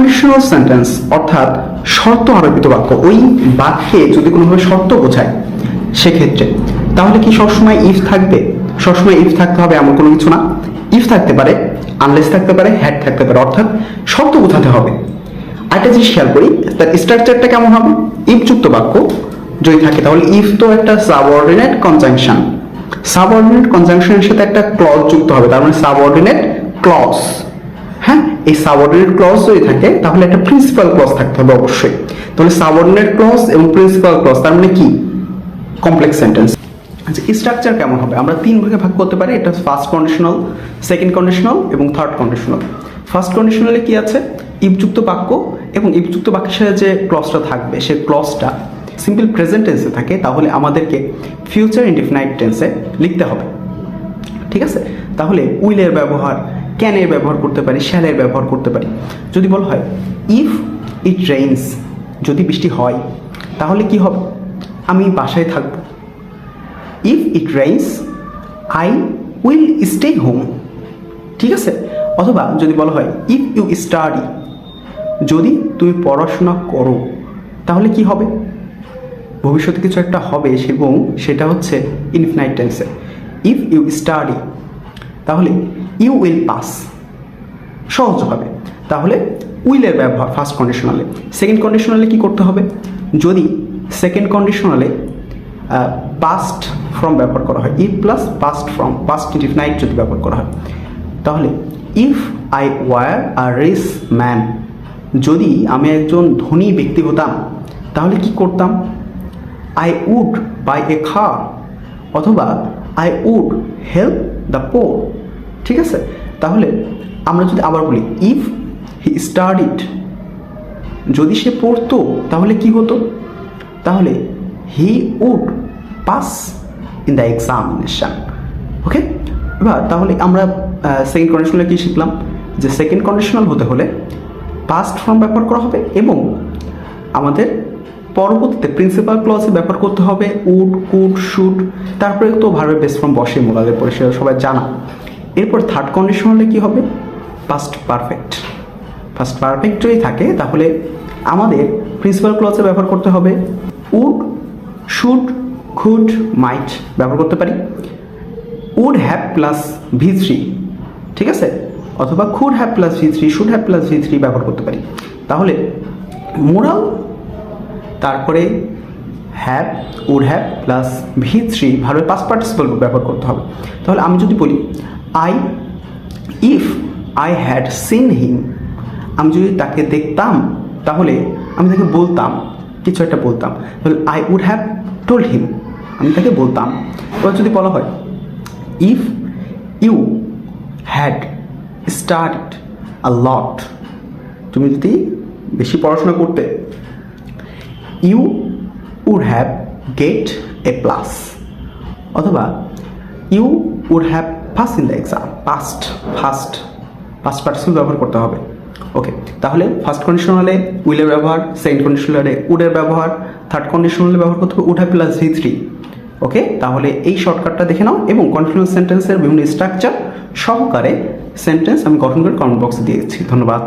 Conditional sentence অর্থাৎ শর্ত আরোপিত বাক্য, ওই বাক্যে যদি কোনোভাবে শর্ত বোঝায় সেক্ষেত্রে তাহলে কি সবসময় ইফ থাকবে? সবসময় ইফ থাকতে হবে এমন কোনো কিছু না। ইফ থাকতে পারে, আনলেস থাকতে পারে, হ্যাড থাকতে পারে, অর্থাৎ শর্ত বোঝাতে হবে। একটা জিনিস খেয়াল করি, তার স্ট্রাকচারটা কেমন হবে? ইফ যুক্ত বাক্য যদি থাকে তাহলে ইফ তো একটা সাবঅর্ডিনেট কনজাংশন, সাবঅর্ডিনেট কনজাংশনের সাথে একটা ক্লজ যুক্ত হবে, তার মানে সাবঅর্ডিনেট ক্লজ। হ্যাঁ, এই সাবঅর্ডিনেট ক্লজ যদি থাকে তাহলে একটা প্রিন্সিপাল ক্লজ থাকতে হবে অবশ্যই। তাহলে সাবঅর্ডিনেট ক্লজ এবং প্রিন্সিপাল ক্লজ, তার মানে কি? Complex sentence. আচ্ছা, স্ট্রাকচার কেমন হবে? আমরা তিন ভাগে ভাগ করতে পারি, এটা ফার্স্ট কন্ডিশনাল, সেকেন্ড কন্ডিশনাল এবং থার্ড কন্ডিশনাল। ফার্স্ট কন্ডিশনালে কি আছে? ইফযুক্ত বাক্য, এবং ইফযুক্ত বাক্যের সাথে যে ক্লজটা থাকবে সে ক্লজটা সিম্পল প্রেজেন্ট টেন্সে থাকে, তাহলে আমাদেরকে ফিউচার ইনডিফিনাইট টেন্সে লিখতে হবে। ঠিক আছে? তাহলে উইলের ব্যবহার, ক্যানের ব্যবহার করতে পারি, শ্যালের ব্যবহার করতে পারি। যদি বলা হয় ইফ ইট রেইনস, যদি বৃষ্টি হয় তাহলে কি হবে? আমি বাসায় থাকবো। If it rains I will stay home. ঠিক আছে? অথবা যদি বলা হয় ইফ ইউ স্টাডি, যদি তুমি পড়াশোনা করো তাহলে কি হবে? ভবিষ্যতে কিছু একটা হবে এবং সেটা হচ্ছে ইনফিনাইট টেন্সে। ইফ ইউ স্টাডি তাহলে ইউ উইল পাস, সহজ হবে। তাহলে উইলের ব্যবহার ফার্স্ট কন্ডিশনালে। সেকেন্ড কন্ডিশনালে কি করতে হবে? যদি সেকেন্ড কন্ডিশনালে পাস্ট ফ্রম ব্যবহার করা হয়, if plus past form, past indefinite যদি ব্যবহার করা হয়, তাহলে if I were a rich man, যদি আমি একজন ধনী ব্যক্তি হতাম তাহলে কি করতাম? I would buy a car, অথবা I would help the poor. ঠিক আছে? তাহলে আমরা যদি আবার বলি ইফ হি স্টাডিড, যদি সে পড়তো তাহলে কি হতো? তাহলে he would pass in the examination. Okay, এবার তাহলে আমরা সেকেন্ড কন্ডিশনালে কি শিখলাম? যে সেকেন্ড কন্ডিশনাল হতে হলে পাস্ট ফর্ম ব্যবহার করা হবে এবং আমাদের পরবর্তীতে প্রিন্সিপাল ক্লজে ব্যবহার করতে হবে উড, কুড, শুড, তারপরে তো ভার্বের বেস ফর্ম বসে মূলাদের পরে, সেটা সবাই জানা। এরপর থার্ড কন্ডিশনালে কি হবে? Past perfect. ফার্স্ট পারফেক্ট যদি থাকে তাহলে আমাদের প্রিন্সিপাল ক্লজে ব্যবহার করতে হবে উড, শুড, কুড, মাইট ব্যবহার করতে পারি। উড হ্যাভ প্লাস V3, ঠিক আছে? অথবা could have plus V3, should have plus V3 ব্যবহার করতে পারি। তাহলে মোরাল, তারপরে have, would have plus V3 ভার্বের পাস্ট পার্টিসিপল ব্যবহার করতে হবে। তাহলে আমি যদি বলি if I had seen him, আমি যদি তাকে দেখতাম তাহলে আমি তাকে বলতাম, কিছু একটা বলতাম, তাহলে I would have told him, আমি তাকে বলতাম। এবার যদি বলা হয় if you had studied a lot, তুমি যদি বেশি পড়াশোনা করতে, you would have get A plus, অথবা you would have pass in the exam. Past participle ব্যবহার করতে হবে। ওকে, তাহলে ফার্স্ট কন্ডিশনালে উইলের ব্যবহার, সেকেন্ড কন্ডিশনালে উডের ব্যবহার, থার্ড কন্ডিশনালে ব্যবহার করতে হবে উড হ্যাভ প্লাস V3। ওকে, তাহলে এই শর্টকাটটা দেখে নাও এবং কন্টিনিউয়াস সেন্টেন্সের বিভিন্ন স্ট্রাকচার সহকারে সেন্টেন্স আমি গঠন করে কমেন্ট বক্সে দিয়েছি। ধন্যবাদ।